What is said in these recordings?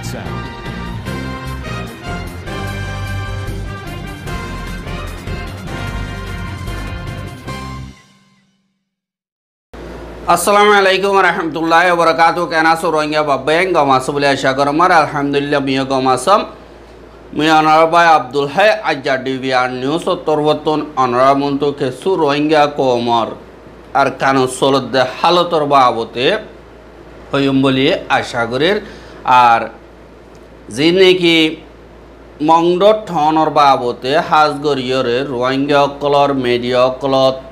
sound. Assalamualaikum warahmatullahi wabarakatuh. Kenaso rohingya babeng gomasa boleh syukur alhamdulillah miyo gomasam miyo narbai Abdul Hai ajar divian news torwatun anaramuntu kesu rohingya komor arkanu solod de halotor babote hoyum boli ashagurir ar jine ki mongdot thonor babote hasgoriyore rohingya kolor media kolor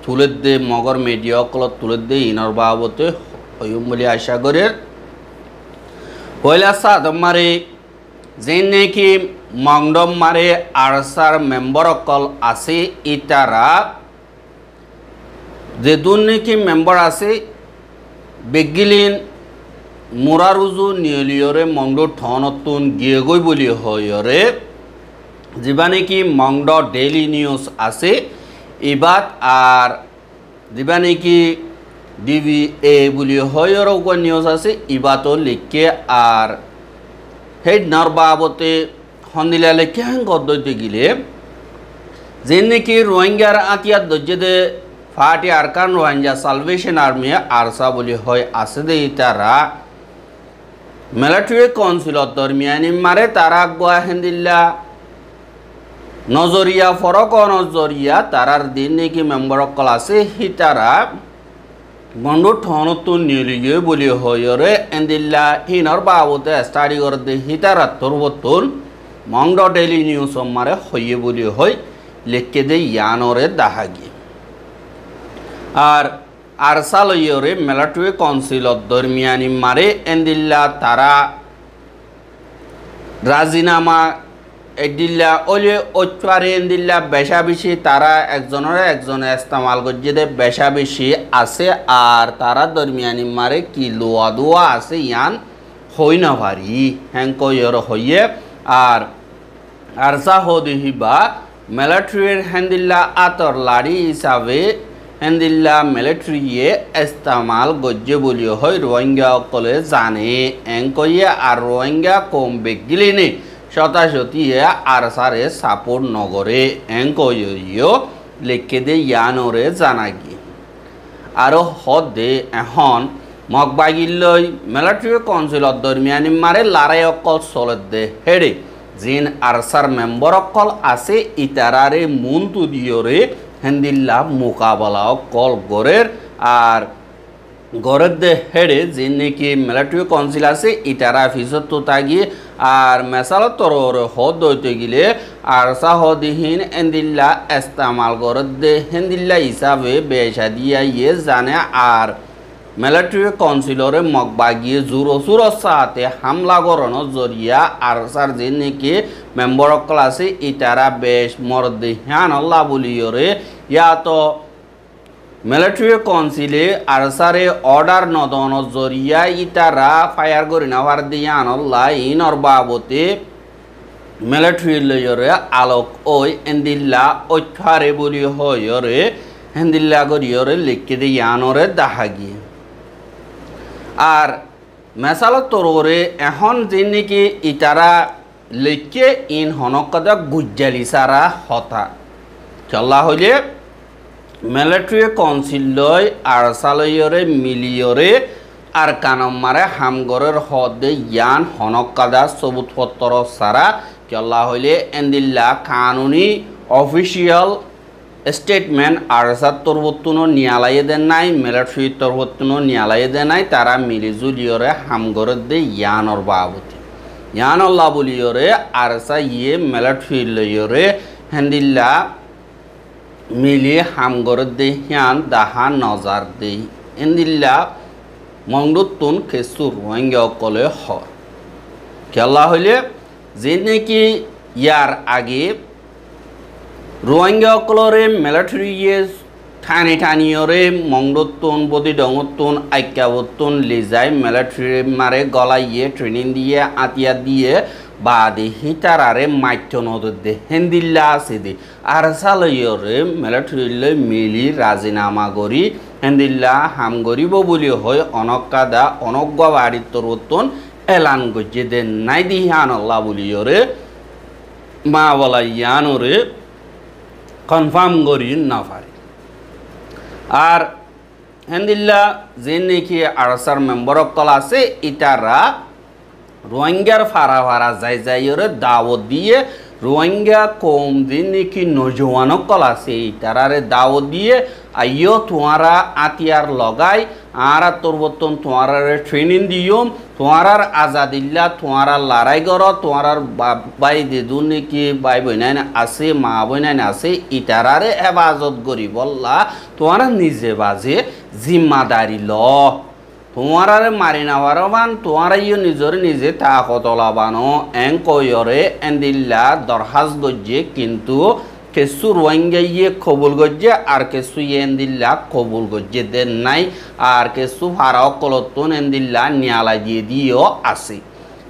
তুলেদে মগর media call তুলেদে ইনর বাবতে হইম বলি আশা করে পয়লা সাদম মারে যেন নাকি মংডম মারে Archer member call আছে ইতারা যে দুন নাকি মেম্বার আছে বেগিলিন মুরারুজু নিয়লিয়রে মংড ঠনতুন গিয়ে গই বলি হয়রে যেবা নাকি মংড ডেইলি নিউজ আছে ইবাত আর দিবা নাকি ডিভিএ বলি হয়র নিউজ আছে ইবাতো লিখে আর হেড নর বাবতে হন্দিলা লেখে গদ্দইতে গিলে যে নাকি রোহিঙ্গার আতিয়াত দজ্জেদে ফাটি Arakan Rohingya Salvation Army ARSA বলি হয় আছে দে তারা মিলিটারি কাউন্সিলত দরমিয়ানি মারে তারা গোয়া হেন্দিল্লা নজরিয়া ফরক নজরিয়া তারার দিন নাকি মেম্বার কল আছে হিতারা বন্ধু ঠনতুন নিলিয়ে বলি হয়রে এন্দিল্লা হিনর বাবতে স্টাডি করতে হিতারা তরবতুন মংড ডেইলি নিউজ মারে হইয়ে বলি হয় লেখকে দে ইয়ানরে দাহাগি আর আরসালয়রে মিলিটারি কাউন্সিলত দরমিয়ানি মারে এন্দিল্লা তারা রাজিনামা এদিল্লা ওলে ওচপারে এন্দিল্লা বেশা বেশি তারা একজনে ইস্তেমাল করছে দে বেশা বেশি আছে আর তারা দরমিয়ানি মারে কি লোয়া দোয়া আছে ইয়ান হই না পারি হ্যাঙ্কর হইয়ে আর আরসা হদিহিবা মিলিটারির হেন্দিল্লা আতর লাড়ি হিসাবে হেন্দিল্লা মিলিটারিয়ে ইস্তেমাল গজ্জে বলি হয় রোহিঙ্গা কলে জানে এঙ্কইয়ে আর রোহিঙ্গা কম বেগিলিনে শতাশতি আরসারে সাপোর্ট নগরে এঙ্কইয় লেখকে দে ইয়ানরে জানাগি আরো হদে এখন মগবাগিলই মিলিটারি কাউন্সিলত দরমিয়ানি মারে লারাই অকল চলত দে হেডে জিন আরসার মেম্বার অকল আছে ইতারারে মুন্তু দিয়রে হেন্দিল্লা মোকাবেলা অকল গরের আর গরের দে হেডে যে নাকি মিলিটারি কাউন্সিল আছে ইটারা ফিসত তো তাগি আর মেসাল তরর হদ দইতে গিলে আর সাহদিহীন এন্দিল্লা ইস্তেমাল গরের দে হেন্দিল্লা হিসাবে বেশা দিয়া ইয়ে জানে আর মিলিটারি কাউন্সিলরে মগবাগিয়ে জোর সাথে হামলা গরণ জরিয়া আর সার যে নাকি মেম্বার অকল আছে ইটারা বেশ মরদে হ্যান আল্লাহ বলিয়রে ইয়াতো মিলিটারি কাউন্সিলে আরসারে অর্ডার নদন জরিয়া ইতারা ফায়ার করি নাবার দিয়ে আনল্লা ইনর বাবতে মিলিটারি লয়রে আলোক ওই এন্দিল্লা ঐথারে বলি হয়রে হেন্দিল্লা গরিয়রে লিখে দিয়ে আনরে দাহাগি আর মেসাল তররে এখন যে নাকি ইতারা লিখে ইন হনকদা গুজ্জালি সারা হতা চল্লা হইলে মিলিটারি কাউন্সিলয় আরসালয়রে মিলিয়রে আর কানম মারে হামগরের হদে ইয়ান হনকাদা সবুতপত্র সারা কেলা হইলে এন্দিল্লা কানুনি অফিসিয়াল স্টেটমেন্ট আরসার তরবতুন নিয়ালাইয়ে দেন নাই মিলিটারি তরবতুন নিয়ালাইয়ে দেন নাই তারা মিলিজুলিয়রে হামগরের দে ইয়ানর বাবতি ইয়ান আল্লাহ বলিয়রে আরসা ইয়ে মিলিটারি লয়রে হেন্দিল্লা মিলি হামগর দে হিয়ান দাহা নজার দে এন্দিল্লা মংডুতুন খেসু রোহিঙ্গা কলে হয় খেলা হইলে যে নাকি ইয়ার আগে রোহিঙ্গা কলরে মিলিটারিয়ে ঠানিয়রে মংডুতুন বদি ডঙতুন আইক্যাবতুন লিজাই মিলিটারি মারে গলাইয়ে ট্রেনিং দিয়ে আতিয়া দিয়ে বাদে হিতারারে মাইথ্য নদর দে হেন্দিল্লা আছে দে আর সালয়রে মিলিটারিলে মিলি রাজিনামা করি হেন্দিল্লা হাম গরিব বলি হয় অনকাদা অনজ্ঞ বাড়ির তরুতন এলান করছে দে নাই দিহান আল্লাহ বলিওরে মা বলা ইয়ানোরে কনফার্ম করি না পারে আর হেন্দিল্লা যে নাকি আরসার মেম্বার অকল আছে ইটারা রোহিঙ্গার ফারা ফারা যাই যাইরে দাওয়াত দিয়ে রোহিঙ্গা কম দিন নাকি নজওয়ান অকল আছে ইটারারে দাওয়াত দিয়ে আইও তোমারা আতিয়ার লগাই আর তোর বর্তন তোমারে ট্রেনিং দিও তোমার আজাদিল্লা তোমার লড়াই কর তোমার বাই দেদু নাকি বাই বইনাইন আছে মা বইনাইন আছে ইটারারে হেফাজত করি বললা তোমার নিজে বাজে জিম্মাদারি ল তোমারে মারি নাবারবান তোমার ইয়ে নিজরে নিজে তাকতলাবানো এং কয়রে এন্দিল্লা দরহাজ গজ্জে কিন্তু কেসু রোহিঙ্গা ইয়ে কবুল গজ্জে আর কেসু এন্দিল্লা কবুল গজ্জে দেন নাই আর কেসু ফারাও কলতন এন্দিল্লা নিয়ালা দিয়ে দিও আছে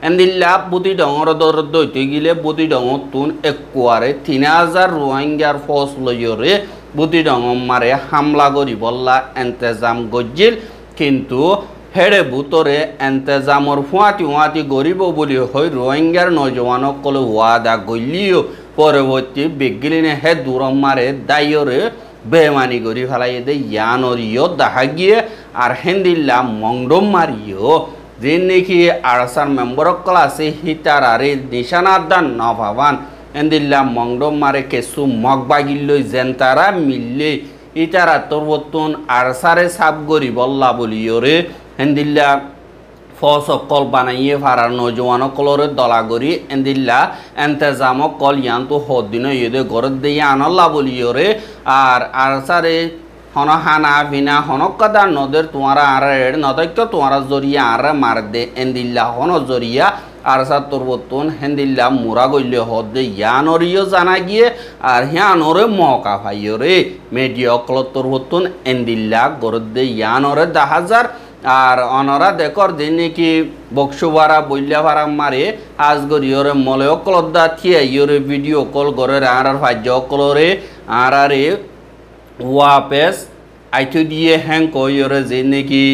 এন্দিল্লা বুতি ডঙর দর দইতে গিলে বুতি ডঙর তুন একুয়ারে 3000 রোহিঙ্গার ফৌজ লইরে বুতি ডঙর মারে হামলা করি বললা এন্তেজাম গজ্জিল কিন্তু হেড়ে বুতরে এন্তেজামর ফুয়াতি গরিব বলি হই রোহিঙ্গার নজওয়ানকল ওয়াদা গলিও পরবর্তী বিগলিনে হে দূরম মারে দায়রে বেমানি গরি ফেলাই দে ইয়ানরিও দেখা গিয়ে আর হেন্দিল্লা মংডম মারিও যে নাকি আরসার মেম্বার অকল আছে হিতারারে নিশানাদান নভাবান হেন্দিল্লা মংডম মারে কেসু মগবাগিল্লই জেন্তারা মিললে ইতারা তোর বর্তন আরসারে সাপ গরি বল্লা বলিওরে হেন্দিল্লা ফস অকল বানাইয়ে ফারার নজওয়ান অকলরে দলা গরি এন্দিল্লা এন্তেজাম অকল ইয়ান্তু হদিন ইয়েদে গরত দিয়ে আনল্লা বলিওরে আর আরসারে হন হানা ভিনা হনকাদার নদের তোমারা আর নদক্য তোমারা জরিয়া আর মার দে এন্দিল্লা হন জরিয়া আরসা তোর বর্তন হেন্দিল্লা মুরা গইলে হদে ইয়ানরিও জানা গিয়ে আর হিয়ানরে মকা ভাইয়রে মেডিয়া অকল তোর বর্তন এন্দিল্লা গরত দে ইয়ানরে 10,000 আর অনরা দেখর যে নাকি বক্সুবারা বইলা ভাড়া মারে আজ গরিয়রে মলে অকলদা থিয়া ইয়রে ভিডিও কল করে আর ভাজ্য অকলরে আর আরে ওয়াপেস আইথু দিয়ে হ্যাং কইরে যে নাকি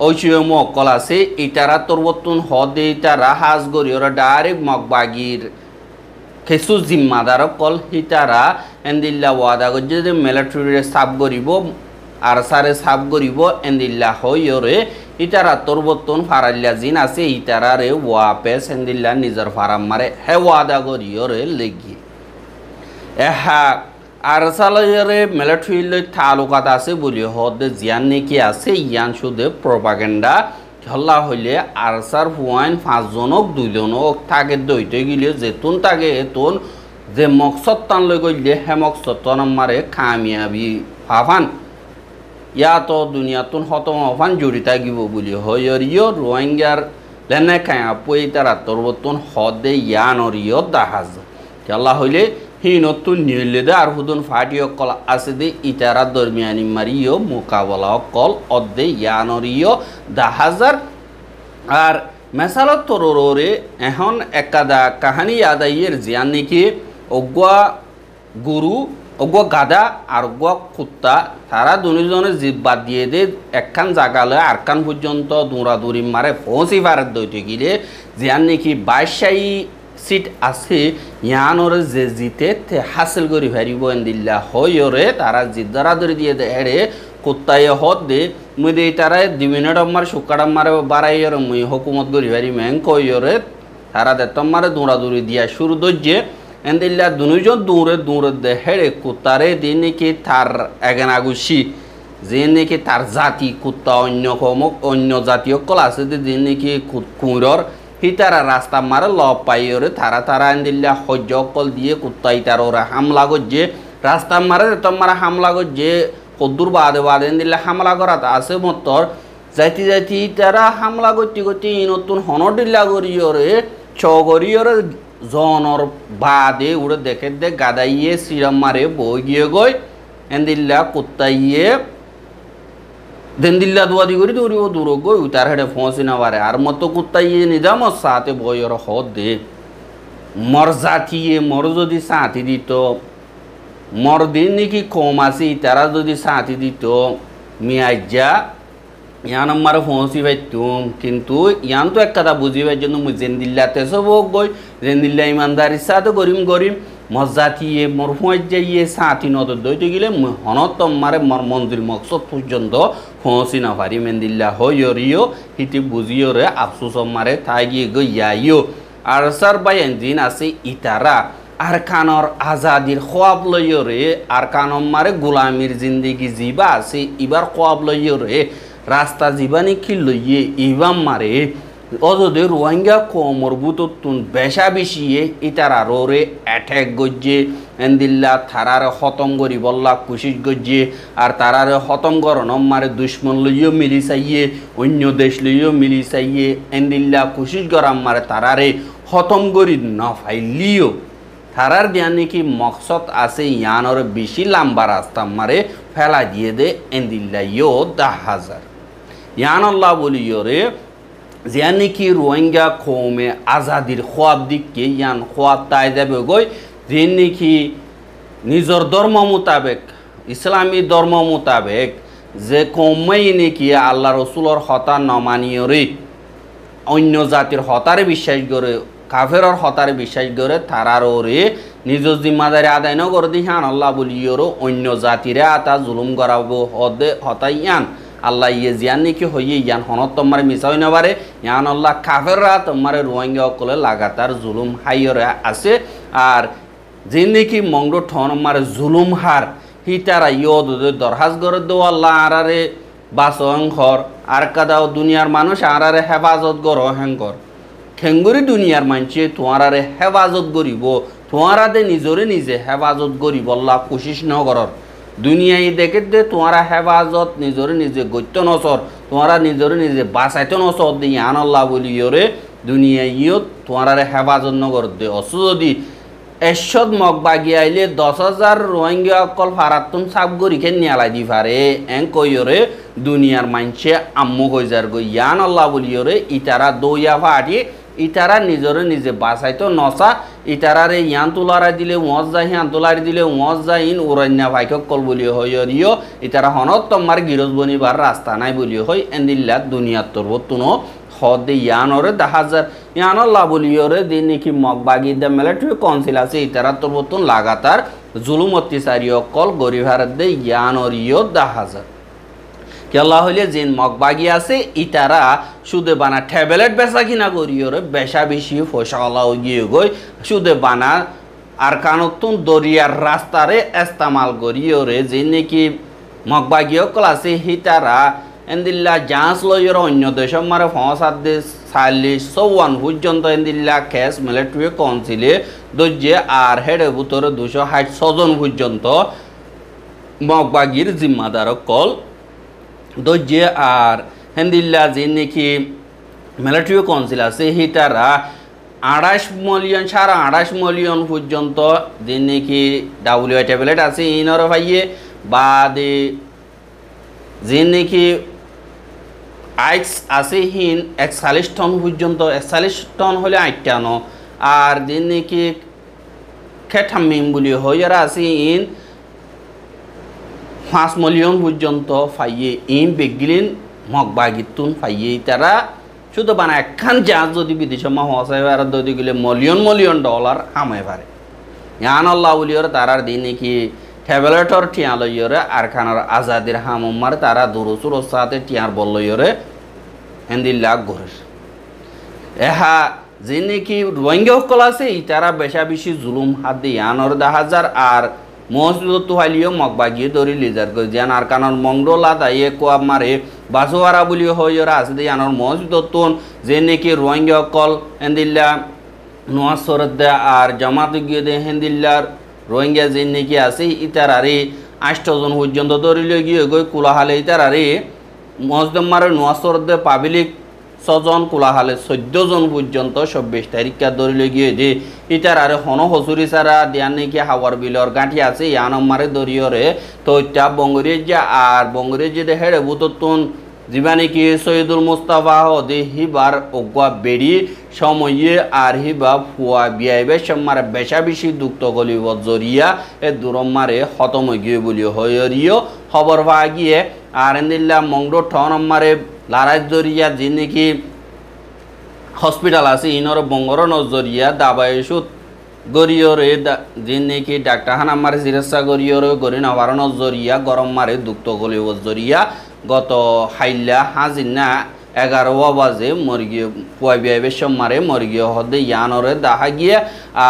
ঐশিয়ম অকল আছে ইটারা তোর বর্তন হদে ইটারা হাজ গরিয়রে ডাইরেক্ট মগবাগির কিছু জিম্মাদার অকল ইটারা এন্দিল্লা ওয়াদা করছে যে মিলিটারিরে সাব করিব আর সারে সাব করিব এন্দিল্লা হইরে ইটারা তোর বর্তন ফারাল্লা জিন আছে ইটারারে ওয়াপেস এন্দিল্লা নিজের ফারাম মারে হে ওয়াদা করিয়রে লেগি এহা আর সালরে মিলিটারি তালুকাত আছে বলি হদে জিয়ান নাকি আছে ইয়ান শুধু প্রপাগেন্ডা হল্লা হইলে আরসার হুয়াইন 5 জনক 2 জনক থাকে দইতে গিলে যেতুন থাকে এতুন যে মকসদ টান লই গইলে হে মকসদ টান মারে কামিয়াবি ভাবান ইয়া তো দুনিয়াতুন হতম হফান জড়ি থাকিব বলি হইরিও রোহিঙ্গার লেনে খায়া পই তারা তোরবতুন হদে ইয়ানরিও দাহাজ আল্লাহ হইলে হি নতুন নিলে দে আর হুদুন ফাটি অকল আছে দে ইতারা দরমিয়ানি মারিও মোকাবলা অকল অদে ইয়ানরিও দাহাজার আর মেসালত তররে এখন একাদা কাহানি আদাইয়ের জিয়ান নাকি অগুয়া গুরু অগুয়া গাদা আর অগুয়া কুত্তা তারা দুজনে জীব বাদ দিয়ে দে একখান জাগালে আরকান পর্যন্ত দৌড়াদৌড়ি মারে পৌঁছি পারে দইতে গিলে জিয়ান নাকি 22 সিট আছে ইয়ানরে যে জিতে হাসিল করি ফারিব এন্দিল্লা হইরে তারা জিদ্দারা ধরে দিয়ে দেড়ে কুত্তায় হদ দে মুই দে তারা 2 মিনিট আমার শুকাড় মারে বাড়াইয়ের মুই হুকুমত করি ফারি মেং কইরে তারা দে তোমারে দৌড়াদৌড়ি দিয়া শুরু দজ্জে এন্দিল্লা দুজন দৌড়ে দে হেড়ে কুত্তারে দিন নাকি তার এগেনাগুসি যে নাকি তার জাতি কুত্তা অন্য জাতীয় কল আছে দিন নাকি কুঁড়র হিতারা রাস্তা মারে ল পাইরে তারা এন্দিল্লা সহ্য কল দিয়ে কুত্তা ইতার ওরা হামলা করছে রাস্তা মারে তোমার হামলা করছে কদ্দুর বাদে এন্দিল্লা হামলা করাত আছে মতর যাইতে তারা হামলা করতে নতুন হনডিল্লা করিয়রে চগরিয়রে জনর বাদে উড়ে দেখে দে গাদাইয়ে সিরাম মারে বই গিয়ে গই এন্দিল্লা কুত্তাইয়ে দেন্দিল্লা দুয়াদি করি দৌড়িব দূর গই তার হেডে ফসি না পারে আর মতো কুত্তাইয়ে নিজাম সাথে বইয়ের হদ দে মর জাতিয়ে মর যদি সাথী দিত মর দিন নাকি কম আছে তারা যদি সাথী দিত মিয়াজা ইয়ান আমার পৌঁছি পাইতুম কিন্তু ইয়ান তো এক কথা বুঝিবার জন্য মুই জেন্দিল্লাতে সব গই জেন্দিল্লা ইমানদারির সাথে গরিম মজাতিয়ে মোর ফুঁয়াই যাইয়ে সাঁতি নদর দইতে গেলে হনত তোমারে মর মন্দির মকসদ পর্যন্ত পৌঁছি না পারি মেন্দিল্লা হইও হিতি বুঝিও রে আফসুস মারে তাই গিয়ে গইয়াইও আর সার বাই এঞ্জিন আছে ইতারা আর কানর আজাদির খোয়াব লইও রে আর কানম মারে গোলামির জিন্দিগি জিবা আছে ইবার খোয়াব লইও রে রাস্তা জীবানি কি লইয়ে ইবাম মারে অযদে রোহিঙ্গা কোমর বুততুন বেশা বেশিয়ে ইতারা রে অ্যাটাক গজ্জে এন্দিল্লা থারারে খতম করি বল্লা কুশিস গজ্জে আর তারারে খতম করন মারে দুশ্মন লইও মিলি চাইয়ে অন্য দেশ লইও মিলি চাইয়ে এন্দিল্লা কুশিস গরাম মারে তারারে খতম করি না ফাইলিও তারার দিয়া নাকি মকসদ আছে ইয়ানোর বেশি লম্বা রাস্তা মারে ফেলা দিয়ে দে এন্দিল্লা ইয়ো 10,000 ইয়ান আল্লাহ বলিও রে যে নাকি রোহিঙ্গা কৌমে আজাদির খোয়াব দিককে ইয়ান খোয়াব তাই যাবে গই যে নাকি নিজের ধর্ম মোতাবেক ইসলামী ধর্ম মোতাবেক যে কৌমেই নাকি আল্লাহ রসুলর হতা নমানীয় রে অন্য জাতির হতারে বিশ্বাস করে কাফেরর হতারে বিশ্বাস করে তারার ওরে নিজ জিম্মাদারি আদায় ন করে দি হান আল্লাহ বলিওরও অন্য জাতিরে আতা জুলুম করাবো হদে হতাই ইয়ান আল্লাহ ইয়ে জিয়ান নাকি হইয়ে ইয়ান হনত তোমার মিশা হই না পারে ইয়ান আল্লাহ কাফেররা তোমার রোহিঙ্গা অকলে লাগাতার জুলুম হাইয়রে আছে আর যে নাকি মংড ঠন মারে জুলুম হার হিতারা ইয়দ দরহাজ করে দেও আল্লাহ আরারে বাসংঘর আর কাদাও দুনিয়ার মানুষ আরারে হেফাজত গর হেঙ্কর খেঙ্গুরি দুনিয়ার মানছে তোমারে হেফাজত করিব তোমারাতে নিজরে নিজে হেফাজত করিব আল্লাহ কোশিশ নগরর দুনিয়ায় দেখে দে তোমারা হেফাজত নিজরে নিজে গত্য নসর তোমারা নিজরে নিজে বাঁচাইতে নসর দি আন আল্লাহ বলিওরে দুনিয়াইও তোমারে হেফাজত নগর দে অস যদি এরশদ মগ বাগি আইলে 10,000 রোহিঙ্গা অকল ফারাতুন সাব গরিকে নিয়ালাই দি পারে এং কইরে দুনিয়ার মানছে আম্মু কইজার গই ইয়ান আল্লাহ বলিওরে ইতারা দইয়া ফাটি ইতারা নিজরে নিজে বাঁচাইতো নসা ইতারারে ইয়ান তোলারা দিলে ওয়াজ যায় ইয়ান তোলারি দিলে ওয়াজ যায় ইন উরান্যা ভাইকক কল বলিও হইরিও ইতারা হনত তোমার গিরজ বনিবার রাস্তা নাই বলিও হই এন্দিল্লা দুনিয়ার তোর তুনো হদে ইয়ানরে 10,000 ইয়ান আল্লাহ বলিওরে দিন নাকি মগবাগি দে মিলিটারি কাউন্সিল আছে ইতারা তোর তুন লাগাতার জুলুম অত্যাচারীয় কল গরিভার দে ইয়ানরিও 10,000 কি আল্লাহ হইলে জিন মগবাগি আছে ইতারা সুদে বানা ট্যাবলেট বেচা কিনা করিওরে বেশা বেশি পয়সা আল্লাহ গিয়ে গই সুদে বানা আর কানতুন দরিয়ার রাস্তারে ইস্তেমাল করিওরে জিন নাকি মগবাগিও কল আছে হিতারা এন্দিল্লা জাঁচ লইয়ের অন্য দেশ মারে 40 পর্যন্ত এন্দিল্লা কেস মিলিটারি কাউন্সিলে দর্জে আর হেডে ভিতরে 260 জন পর্যন্ত মগবাগির জিম্মাদার কল দর্জে আর হেন্দিল্লা যে নাকি মিলিটারি কাউন্সিল আছে হিতারা 28 মিলিয়ন 28.5 মিলিয়ন পর্যন্ত যে নাকি ডাব্লিউ ট্যাবলেট আছে ইনর ভাইয়ে বাদে যে নাকি আইক্স আছে হিন 41 টন পর্যন্ত 41 টন হলে 8 টন আর যে নাকি খেঠামিম বলি হইয়ারা আছে ইন 5 মিলিয়ন পর্যন্ত ফাইয়ে ইন বেগিলিন মগবাগিতুন ফাইয়ে তারা শুধু বানা একখান জাহাজ যদি বিদেশে মা হসাই আর যদি গেলে মিলিয়ন ডলার হামাই পারে ইয়ান আল্লাহ বলিওর তারার দিন নাকি ট্যাবলেটর টিয়া লইরে আর খানার আজাদির হামমার তারা দুরুসুর সাথে টিয়ার বল লইরে হেন্দিল্লা ঘরের এহা যে নাকি রোহিঙ্গা সকল আছে তারা বেশা বেশি জুলুম হাত দিয়ে ইয়ানর 10,000 আর মসজিদ তোহালিও মগবাগিয়ে ধরি লিজার করে যেন আর কানর মংডলা দাইয়ে কোয়াব মারে বাসোয়ারা বলি হইরা আছে দিয়ে আনর মসজিদ তুন যে নাকি রোহিঙ্গা সকল হেন্দিল্লা নোয়াজ সরদ দে আর জামাত গিয়ে দে হেন্দিল্লার রোহিঙ্গা যে নাকি আছে ইতারারে 8 জন পর্যন্ত ধরিল গিয়ে গই কুলাহালে ইতারারে মসজিদ মারে নোয়াজ সরদ দে পাবলিক 6 জন কুলাহালে 14 জন পর্যন্ত 24 তারিখা ধরিল গিয়ে দে ইতারারে হন হসুরি সারা দিয়ান নাকি হাওয়ার বিলর গাঁঠি আছে ইয়ানম মারে দরিয়রে তো ইটা বঙ্গরিয়ে যা আর বঙ্গরিয়ে যে হেড়ে বুততুন জীবানে কি সৈয়দুল মুস্তাফা হদে হিবার অগুয়া বেড়ি সময়ে আর হিবা ফুয়া বিয়াইবে সম্মারে বেশা বেশি দুক্ত গলিব জরিয়া এ দুরম মারে খতম গিয়ে বলি হইরিও খবর পা গিয়ে আর এন্দিল্লা মংডো ঠ নম্বরে লারাজ জরিয়া যে নাকি হসপিটাল আছে ইনর বঙ্গর নজরিয়া দাবাই ওষুধ গরিয়রে যে নাকি ডাক্তারখানা মারে চিকিৎসা গরিয়রে গরি নবার নজরিয়া গরম মারে দুক্ত গলি জরিয়া গত হাইলা হাজিনা 11 বাজে মর্গীয় পুয়াই বেশম মারে মর্গীয় হদে ইয়ানরে দেখা গিয়ে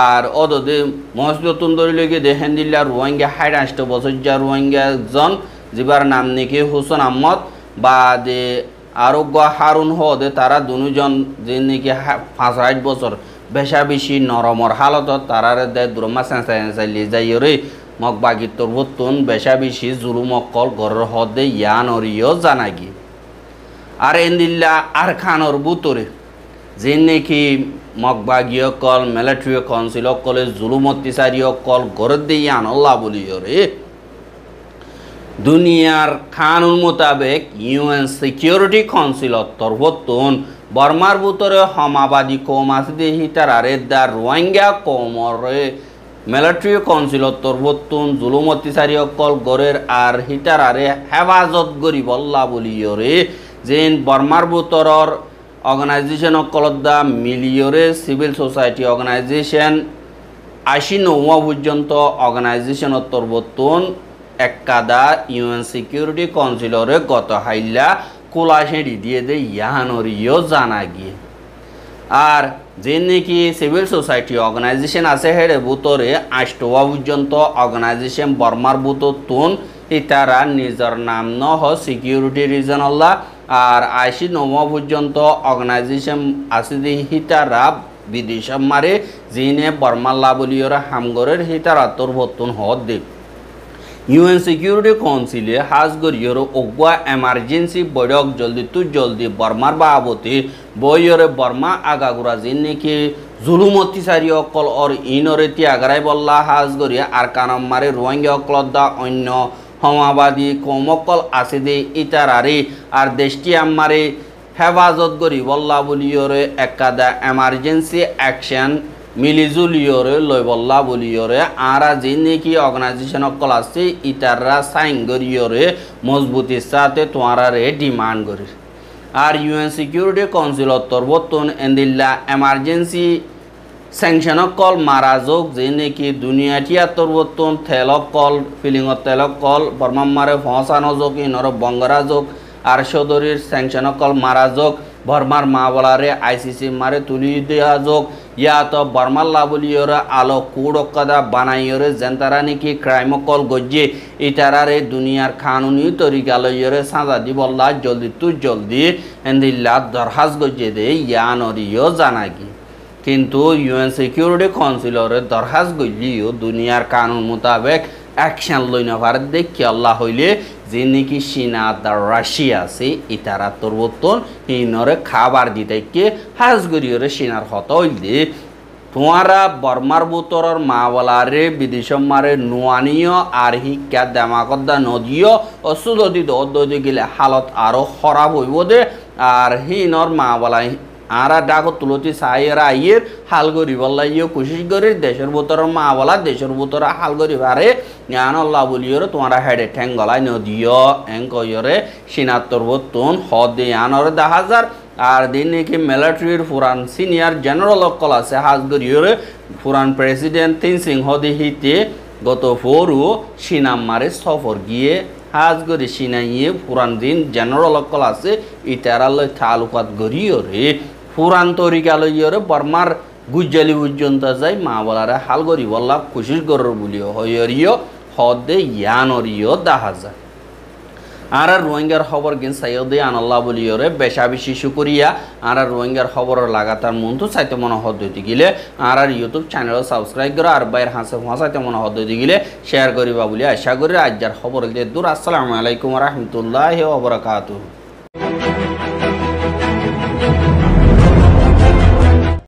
আর অদদে মহসদতুন দরিলগে দেখেন দিল্লা রোহিঙ্গা 68 বছর যা রোহিঙ্গা একজন জিবার নাম নাকি হুসেন আহমদ বা দে আরোগ্য হারুন হদে তারা দুজন যে নাকি 65 বছর বেশা বেশি নরমর হালত তারারে দে দুরমা সেন্সাইলি যাইরে মক বাগি তরবতুন বেশা বেশি জুলুমকল ঘরের হদে ইয়ানরিও জানাগি আর এন্দিল্লা আর খানর বুতরে যে নাকি মকবাগীয় কল মিলিটারি কাউন্সিল কলে জুলুম অত্যাচারীয় কল ঘরের দিয়ে আনল্লা বলিয়রে দুনিয়ার কানুন মোতাবেক ইউএন সিকিউরিটি কাউন্সিলত তরবতুন বর্মার বুতরে সমাবাদী কম আছে হিতার আরে দা রোহিঙ্গা কমরে মিলিটারি কাউন্সিলত তরবতুন জুলুম অত্যাচারীয় কল ঘরের আর হিতার আরে হেফাজত করি বল্লা বলিয়রে যেন বর্মার বুতরর অর্গানাইজেশন কলদ্দা মিলিয়রে সিভিল সোসাইটি অর্গানাইজেশন 89 পর্যন্ত অর্গানাইজেশন তরবতুন একাদা ইউএন সিকিউরিটি কাউন্সিলরে গত হাইলা কোলাশেড়ি দিয়ে দে ইয়াহানরিও জানা গিয়ে আর যে নাকি সিভিল সোসাইটি অর্গানাইজেশন আছে হেরে বুতরে 8 পর্যন্ত অর্গানাইজেশন বর্মার বুততুন ইতারা নিজের নাম নহ সিকিউরিটি রিজন আল্লাহ আর 89 পর্যন্ত অর্গানাইজেশন আছে যে হিতারা বিদেশ মারে যিনি বর্মাল্লা বলিয়রা হামগরের হিতারা তোর বর্তন হদ দেব ইউএন সিকিউরিটি কাউন্সিলে হাজগরিয়র অগুয়া এমার্জেন্সি বৈঠক জলদি বর্মার বাবতে বইয়রে বর্মা আগাগুড়া যে নাকি জুলুম অত্যাচারী অকল অর ইনরে তিয়াগারাই বল্লা হাজগরিয়া আর কানম মারে রোহিঙ্গা অকলদা অন্য সমাবাদী কমকল আছে দে ইতারারে আর দেশটি আমারে হেফাজত করি বল্লা বলিয়রে একাদা এমার্জেন্সি অ্যাকশন মিলিজুলিয়রে লই বল্লা বলিয়রে আরা যে নাকি অর্গানাইজেশন অকল আছে ইতাররা সাইন করিয়রে মজবুতির সাথে তোমারে ডিমান্ড করি আর ইউএন সিকিউরিটি কাউন্সিল তরবতুন এন্দিল্লা এমার্জেন্সি স্যাংশন কল মারা যোগ যে নাকি দুনিয়াটিয়া তরবতুন থেলক কল ফিলিং তেলক কল বর্মাম মারে ফসানো যোগ ইনর বঙ্গরা যোগ আর সদরির স্যাংশন কল মারা যোগ বর্মার মা বলারে আইসিসি মারে তুলি দেওয়া যোগ ইয়া তো বর্মার লাবলিয়রে আলো কুড়কাদা বানাইয়রে জেন্তারা নাকি ক্রাইম কল গজ্জে ইতারারে দুনিয়ার কানুনি তরিকালয়রে সাজা দি বল্লা জলদি এন্দিল্লা দরহাজ গজ্জে দে ইয়ানরিও জানাগি কিন্তু ইউএন সিকিউরিটি কাউন্সিলরে দরখাস্ত গলিও দুনিয়ার কানুন মোতাবেক অ্যাকশন লই না পারে দেখি আল্লাহ হইলে যে নাকি চীনা রাশিয়া আছে ইতারা তরবতন ইনরে খাবার দিতে কে হাজগরিয়রে চীনার হত হইলে তোমারা বর্মার বুতরর মাওলারে বিদেশ মারে নোয়ানিও আর শিক্ষা দেমাকদা নদীয় অসুদি দদি গেলে হালত আরো খারাপ হইব দে আর হিনর মাওলাই আরা ডাকো তুলতি সাইয়েরা আইয়ের হাল করি বল্লা ইয়ে কোশিশ করি দেশের ভিতর মা বলা দেশের ভিতর হাল করি পারে জ্ঞান আল্লাহ বলিয়রে তোমারা হেডে ঠ্যাং গলায় নদীয় এং কইরে সিনাত্তর বতুন হদে আনরে 10,000 আর দিন নাকি মিলিটারির পুরান সিনিয়র জেনারেল অকল আছে হাজ করিয়রে পুরান প্রেসিডেন্ট তিন সিং হদে হিতে গত ফোরু সিনাম মারে সফর গিয়ে হাজ করি সিনাইয়ে পুরান দিন জেনারেল অকল আছে ইতারালয় তালুকাত গরিয়রে পুরান তরিকালয়রে বর্মার গুজ্জালি পর্যন্ত যাই মা বলারে হাল করি বল্লা কোশিশ গরর বলিও হইয়রিও হদে ইয়ানরিও 10,000 আর রোহিঙ্গার খবর গিন সাইয়দে আনাল্লাহ বলিয়রে বেশা বেশি শুকরিয়া আর রোহিঙ্গার খবর লাগাতার মন তো চাইতে মনে হদ্দতি গিলে আর ইউটিউব চ্যানেল সাবস্ক্রাইব করে আর বাইর হাসে চাইতে মনে হদ্দতি গিলে শেয়ার করিবা বলি আশা করি আজ্জার খবর দিয়ে দূর। আসসালামু আলাইকুম ওয়া রাহমাতুল্লাহি ওয়া বারাকাতুহু।